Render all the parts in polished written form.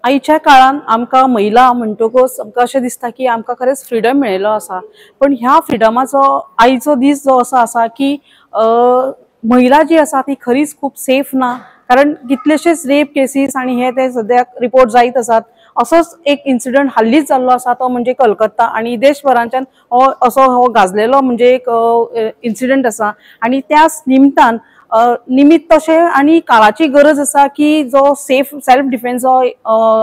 आईच्या काळान आमकां महिला म्हणटकूच आमकां अशें दिसता की आमकां खरेंच फ्रीडम मेळिल्लो आसा, पण ह्या फ्रिडमाचो आयचो दीस जो असो आसा की महिला जी आसा ती खरीच खूप सेफ ना, कारण कितलेशेच रेप केसीस आणि हे ते सद्याक रिपोर्ट जायत आसात. असोच एक इन्सिडंट हाल्लीच जाल्लो आसा तो म्हणजे कलकत्ता, आणि देशभराच्यान हो गाजलेलो म्हणजे एक इन्सिडंट आसा. आणि त्याच निमतान निमित्त अशें आणि काळाची गरज आसा की जो सेल्फ डिफेन्स हो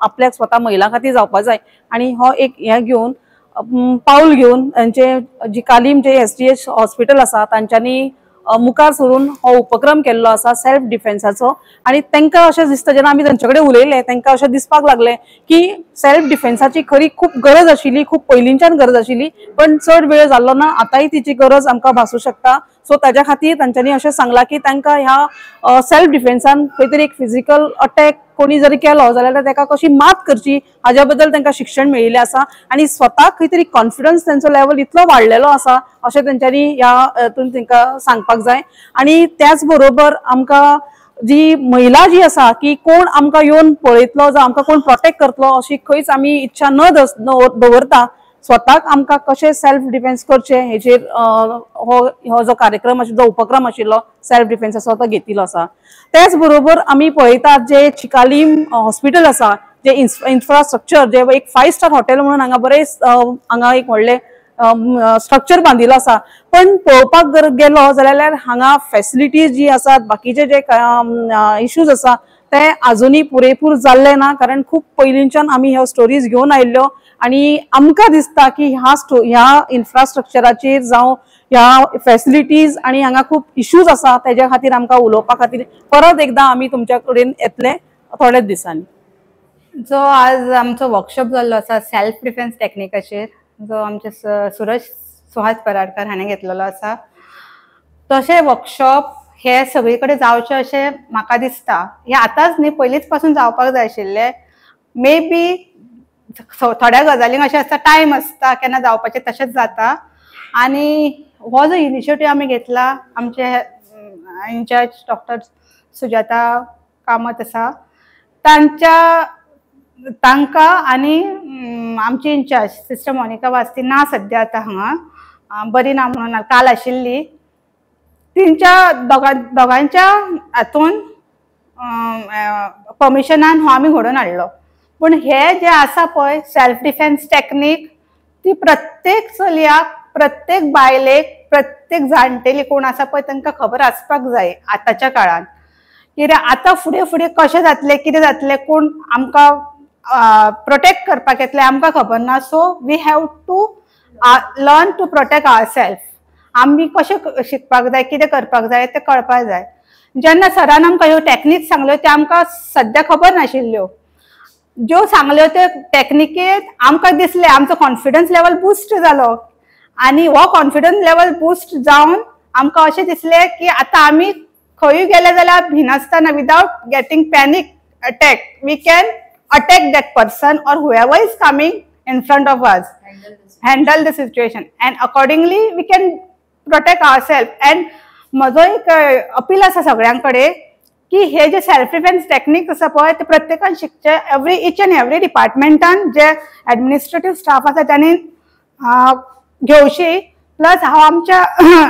आपल्याक स्वता महिला खातीर जावपा जाय. आणि हो एक हे घेवन पाऊल घेवन तांचे जी कालीम जे STH हॉस्पिटल आसा तांच्यांनी मुखार सरून हो उपक्रम केल्लो आसा सेल्फ डिफेन्साचो. आणि तांकां अशें दिसता, जेन्ना आमी तांचे कडेन उलयले तांकां अशें दिसपाक लागलें की सेल्फ डिफेन्साची खरी खूप गरज आशिल्ली, खूप पयलींच्यान गरज आशिल्ली, पण चड वेळ जाल्लो ना, आतांय तिची गरज आमकां भासू शकता. सो ताज्या खातीर तांच्यांनी अशें सांगलां की तांकां ह्या सेल्फ डिफेन्सान खंय तरी एक फिजिकल अटॅक कोणी जरी केलो जाल्यार ताका कशी मात करची हाज्या बद्दल तांकां शिक्षण मेळिल्लें आसा. आणि स्वताक खंय तरी कॉन्फिडन्स तांचो लेवल इतलो वाडलेलो आसा अशें तांच्यांनी ह्या हातून तांकां सांगपाक जाय. आणि त्याच बरोबर आमकां जी महिला जी आसा की कोण आमकां येवन पळयतलो जावं आमकां कोण प्रोटेक्ट करतलो अशी खंयच आमी इच्छा न दवरता, स्वताक आमकां कशें सेल्फ डिफेन्स करचें हेचेर हो जो कार्यक्रम जो उपक्रम आशिल्लो सेल्फ डिफेन्साचो तो घेतिल्लो आसा. त्याच बरोबर आमी पळयतात जे चिकालीम हॉस्पिटल आसा, जे इन्फ्रास्ट्रक्चर जे एक 5 स्टार हॉटेल म्हणून हांगा बरें हांगा एक व्हडलें स्ट्रक्चर बांदिल्लो आसा, पण पळोवपाक गेलो जाल्यार हांगा फॅसिलिटीज जी आसात, बाकीचे जे इश्यूज आसा ते आजुनी पुरेपूर जाल्ले ना, कारण खूप पयलींच्यान आमी ह्यो स्टोरीज घेवन आयिल्ल्यो. आणि आमकां दिसता की ह्या इन्फ्रास्ट्रक्चराचेर जावं ह्या फॅसिलिटीज आणि हांगा खूप इश्यूज आसा, तेज्या खातीर आमकां उलोवपा खातीर परत एकदां आमी तुमच्या कडेन येतले थोड्याच दिसांनी. जो आज आमचो वर्कशॉप जाल्लो आसा सेल्फ डिफेन्स टेक्निकाचेर, जो आमचे सूरज सुहास पराडकर हाणें घेतलेलो आसा, तशें वर्कशॉप हे सगळे कडेन जावचें अशें म्हाका दिसता. हे आतांच न्ही, पयलींच पासून जावपाक जाय आशिल्लें. मे बी थोड्या गजालींक अशें आसता, टायम आसता केन्ना जावपाचें तशेंच जाता. आणि हो जो इनिशिएटीव आमी घेतला, आमचे इंचार्ज डॉक्टर सुजाता कामत आसा तांकां आनी आमची इंचार्ज सिस्टर मोनिका वास्ती ना सद्या आतां हांगा, बरी ना म्हणून काल आशिल्ली. तेंच्या दोगांच्या हातून परमिशनान हो आमी घडोवन हाडलो. पण हे जे आसा पळय सेल्फ डिफेन्स टेक्नीक, ती प्रत्येक चलयाक, प्रत्येक बायलेक, प्रत्येक जाणटेली कोण आसा पळय तांकां खबर आसपाक जाय आतांच्या काळान. कित्याक आतां फुडें फुडें कशें जातलें, कितें जातलें, कोण आमकां प्रोटेक्ट करपाक येतले आमकां खबर ना. So we have to learn to protect our self. आमी कशें शिकपाक जाय, कितें करपाक जाय तें कळपाक जाय. जेन्ना सरान आमकां ह्यो टॅक्नीक सांगल्यो त्यो आमकां सद्या खबर नाशिल्ल्यो. ज्यो सांगल्यो त्यो टॅक्निकेत आमकां दिसलें आमचो कॉन्फिडन्स लेवल बूस्ट जालो. आनी हो कॉन्फिडन्स लेवल बूस्ट जावन आमकां अशें दिसलें की आतां आमी खंयूय गेले जाल्यार भिनासतना without getting panic attack we can attack that person or whoever is coming in front of us, handle the situation and accordingly we can protect our self. And म्हजो एक अपील आसा सगळ्यां कडेन की हे जे सेल्फ डिफेन्स टेक्नीक आसा पळय ते प्रत्येकान शिकचे. इच अँड एवरी डिपार्टमेंटान जे ऍडमिनिस्ट्रेटिव्ह स्टाफ आसा त्यांनी घेवची. प्लस हांव आमच्या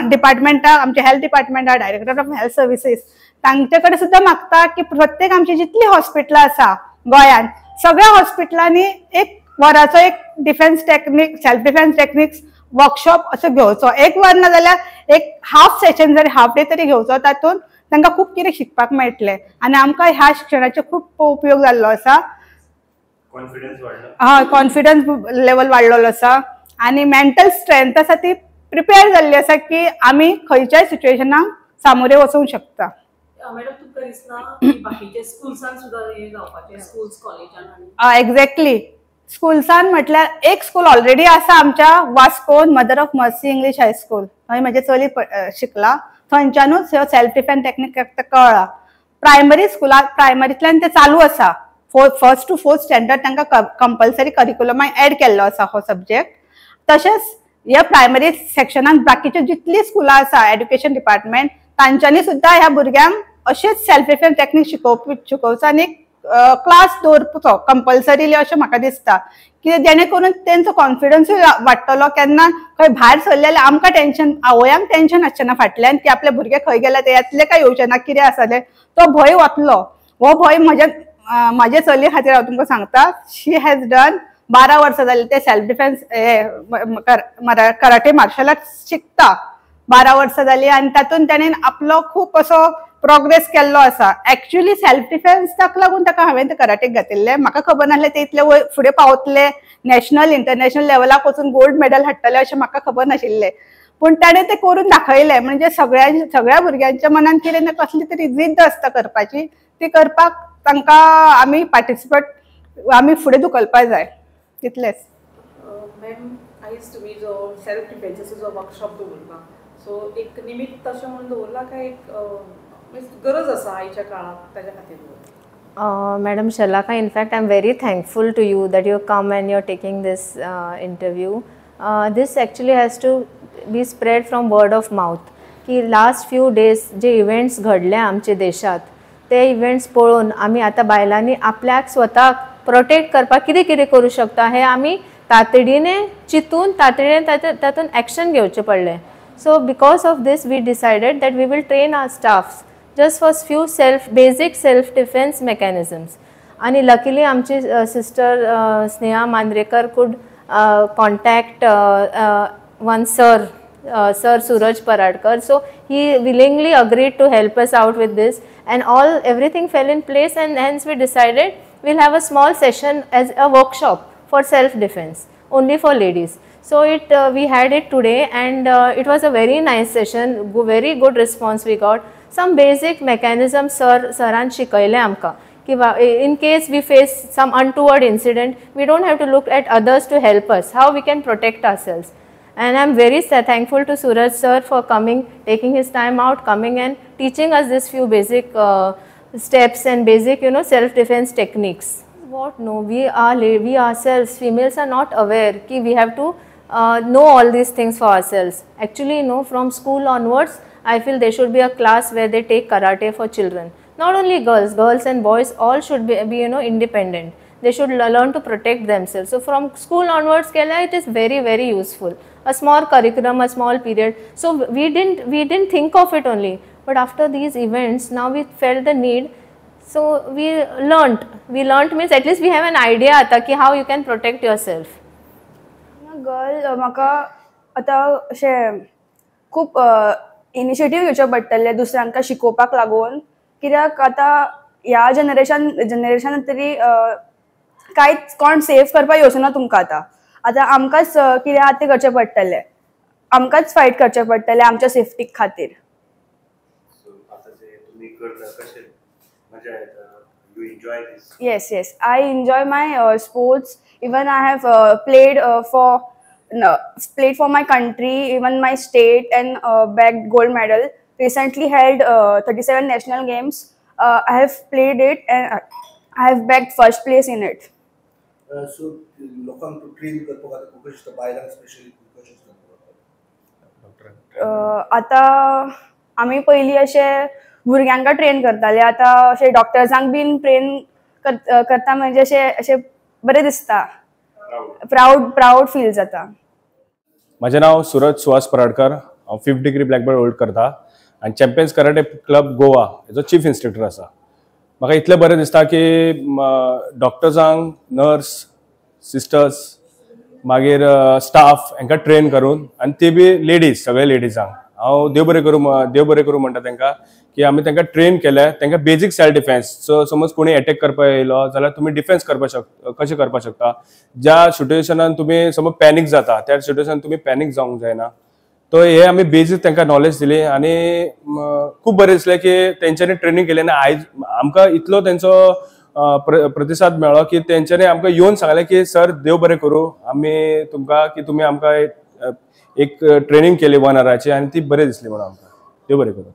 डिपार्टमेंटाक, आमच्या हेल्थ डिपार्टमेंटाक, डायरेक्टर ऑफ हेल्थ सर्विसीस तांचे कडेन सुद्दां मागता की प्रत्येक आमची जितली हॉस्पिटलां आसा गोंयान, सगळ्या हॉस्पिटलांनी एक वराचो एक defence technique, self defence techniques workshop असो घेवचो. एक वर ना जाल्यार एक हाफ सेशन जरी हाफ डे तरी घेवचो. तातूंत तांकां खूब कितें शिकपाक मेळटलें आनी आमकां ह्या शिक्षणाचो खूब उपयोग जाल्लो आसा. कॉन्फिडन्स लेवल वाडलेलो आसा आनी मेंटल स्ट्रेंथ आसा ती प्रिपेअर जाल्ली आसा की आमी खंयच्याय सिच्युएशनाक सामोरे वचूंक शकता. मॅडम तुमकां दिसना की बाकीचे स्कूल्सान सुद्दां हे जावपाचें, स्कूल्स कॉलेजान? एक्झॅक्टली. स्कूल्सान म्हटल्यार एक स्कूल ऑलरेडी आसा आमच्या वास्कोन, mother of mercy English high school, थंय म्हजे चली शिकला. थंयच्यानूच ह्यो सेल्फ डिफेन्स टेक्नीक कळ्ळा. प्रायमरी स्कुलाक प्रायमरींतल्यान ते चालू आसा. फर्स्ट टू फोर्थ स्टँडर्ड तांकां कंपल्सरी करिक्युलमाक एड केल्लो आसा हो सब्जेक्ट. तशेंच ह्या प्रायमरी सेक्शनान बाकीच्यो जितली स्कुलां आसा एड्युकेशन डिपार्टमेंट तांच्यांनी सुद्दां ह्या भुरग्यांक अशेंच सेल्फ डिफेन्स टेक्नीक शिकोवचो आनी क्लास दवरचो कंपल्सरीली अशें म्हाका दिसता, की जेणे करून तेंचो कॉन्फिडन्सूय वाडटलो. केन्ना खंय भायर सरले जाल्यार आमकां टेन्शन, आवयांक टेन्शन आसचें ना फाटल्यान की आपले भुरगे खंय गेले ते येतले काय येवचे ना, कितें आसले तो भंय वतलो. हो भंय म्हजे चलये खातीर हांव तुमकां सांगता, शी हॅज डन 12 वर्सां जाली ते self defence karate martial arts शिकता. 12 वर्सां जाली आनी तातूंत ताणें आपलो खूब असो प्रोग्रेस केल्लो आसा. एक्चुअली सेल्फ डिफेन्साक लागून ताका हांवें ते कराटेक घातिल्ले. म्हाका खबर नासलें ते इतले फुडें पावतले, नॅशनल इंटरनॅशनल लेवलाक वचून गोल्ड मेडल हाडटले अशें म्हाका खबर नाशिल्लें. पूण ताणें ते करून दाखयलें. म्हणजे सगळ्या भुरग्यांच्या मनान कितें ना कसली तरी जिद्द आसता करपाची, ती करपाक तांकां आमी आमी फुडें धुकलपाक जाय, तितलेंच. मॅम, आयज तुमी जो सेल्फ डिफेन्साचो जो वर्कशॉप दवरला, सो एक निमित्त अशें म्हणून दवरला काय एक गरज आसा आयच्या काळात ताच्या खातीर? Madam Shalaka, in fact, I'm very thankful to you that you come and you're taking this interview. This actually has to be spread from word of mouth. की लास्ट फ्यू डेज जे इव्हेंट्स घडले आमच्या देशात, ते events पळोवन आमी आतां बायलांनी आपल्याक स्वताक प्रोटेक्ट करपाक कितें कितें करूं शकता हे आमी तातडीने चिंतून तातूंत एक्शन घेवचें पडलें. So because of this we decided that we will train our staffs just for few basic self defense mechanisms. And luckily amchi sister Sneha Mandrekar could contact one sir Suraj Paradkar. So he willingly agreed to help us out with this, and everything fell in place, and hence we decided we'll have a small session as a workshop for self defense only for ladies. So we had it today, and it was a very nice session, very good response we got. Some basic mechanisms saran shikayle amka ki in case we face some untoward incident, we don't have to look at others to help us, how we can protect ourselves. And I'm very thankful to Suraj sir for coming, taking his time out, coming and teaching us this few basic steps and basic self defense techniques. What? No, we ourselves, females, are not aware ki we have to know all these things for ourselves. Actually, from school onwards, I feel there should be a class where they take karate for children. Not only girls and boys, all should be independent. They should learn to protect themselves. So from school onwards, it is very, very useful. A small curriculum, a small period. So we didn't think of it only. But after these events, now we felt the need. So we learnt means at least we have an idea ki how you can protect yourself. Girl म्हाका आतां अशें खूब initiative घेवचे पडटले दुसऱ्यांका शिकोवपाक लागून, कित्याक आतां ह्या जनरेशन तरी कांयच कोण सेफ करपाक येवचना तुमकां. आतां आमकांच कितें आहा तें करचें पडटलें, आमकांच फायट करचें पडटलें आमच्या सेफ्टी खातीर. Yes, I enjoy my sports. Even I have played for my country, even my state, and bagged gold medal. Recently held 37 national games. I have played it and I have bagged first place in it. So लोकांक to train करपाक खूब इश्ट बायलांक specially खूब इश्ट doctor. आतां आमी पयलीं अशें भुरग्यांक ट्रेन करताले, आतां अशें डॉक्टर्सांक बीन ट्रेन करता म्हणजे अशें बरें दिसता, प्राऊड फील जाता. माझे नाव सूरज सुहास पराडकर. हांव 5th degree black belt hold करता आनी चॅम्पियन्स कराटे क्लब गोवा हेजो चीफ इन्स्ट्रक्टर आसा. म्हाका इतलें बरें दिसता की डॉक्टर्सांक, नर्स, सिस्टर्स, मागीर स्टाफ हांकां ट्रेन करून, आनी ती बी लेडीज, सगळे लेडीजांक हांव देव बरें करूं म्हणटा तांकां की आमी तांकां ट्रेन केल्या. तांकां बेजीक सेल्फ डिफेन्स, सो समज कोणी अटॅक करपाक येयलो जाल्यार तुमी डिफेन्स कशें करपाक शकता. ज्या सिट्युएशनान तुमी समज पॅनीक जाता त्या सिट्युएशनान तुमी पॅनीक जावंक जायना. तो हे आमी बेजीक तांकां नॉलेज दिली आनी खूब बरें दिसलें की तेंच्यांनी ट्रेनींग केली. आनी आयज आमकां इतलो तेंचो प्रतिसाद मेळ्ळो की तेंच्यांनी आमकां येवन सांगलें की सर देव बरें करूं आमी तुमकां की तुमी आमकां एक ट्रेनींग केली 1 hourची आनी ती बरें दिसली म्हणून आमकां. देव बरें करूं.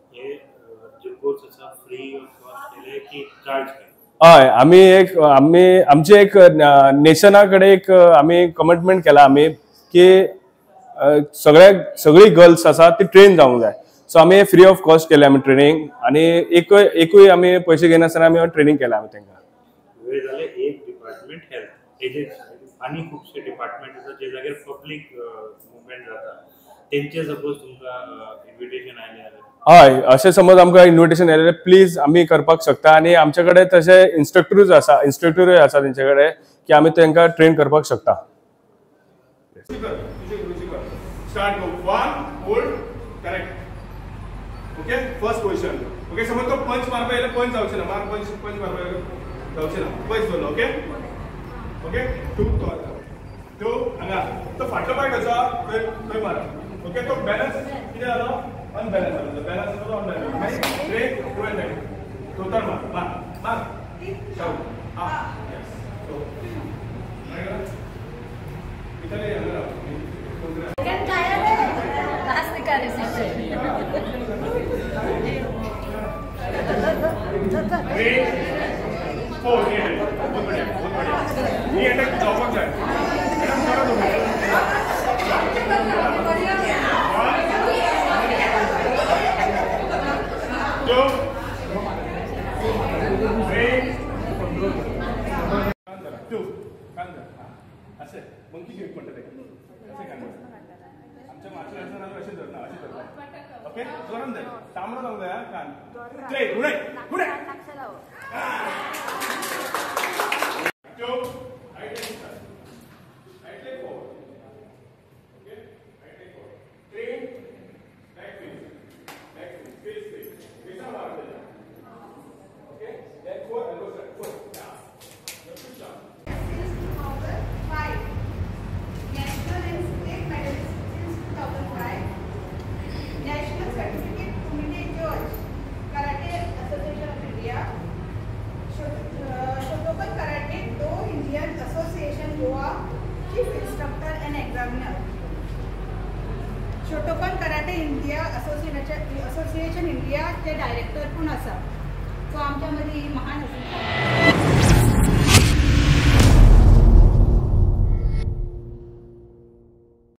हय, आमचे एक नेशना कडेन एक आमी कमिटमेंट केला आमी की सगळी गर्ल्स आसा ती ट्रेन जावंक जाय. सो आमी फ्री ऑफ कॉस्ट केले आमी ट्रेनींग, आनी एकूय आमी पयशे घेनासतना आमी ट्रेनींग केला आमी तांकां. सगळे झाले एक डिपार्टमेंट हेल्थ हेजे आनी खुबशे डिपार्टमेंट आसा जे जाग्यार पब्लीक मुवमेंट जाता तेंचे सपोज तुमकां इन्विटेशन आयलें जाल्यार हय अशें समज आमकां इन्विटेशन आयलें प्लीज आमी करपाक शकता आनी आमचे कडेन तशे इंस्ट्रक्टरूय आसा तेंचे कडेन की आमी तांकां ट्रेन करपाक शकता. Start go. 1, hold, correct. Okay, first position. Okay, समज तो पंच मारपा येयले पंच जावचे ना, मार पंच मारपा येयले जावचे ना. पंच दवरलो, ओके? ओके? 2 तो आता. तो हांगा तो फाटलो पाय कसा थंय मारा. ओके, तो बॅलन्स कितें जालो? अनबॅलन्स जालो. बॅलन्स जालो अनबॅलन्स. मागीर ब्रेक फुडें जाय. टोटल मार. शाउट. यस. तो. इतले हांगा. मंकी ग्रीप म्हणटा आमच्या मार्शल आर्ट्सान अशें धरना ओके जोरान जाय तांबडो जावंक जाय कान स्ट्रेट फुडें Shotokan karate India association India ते डायरेक्टर पण आसा सो आमच्या मदीं महान आसा.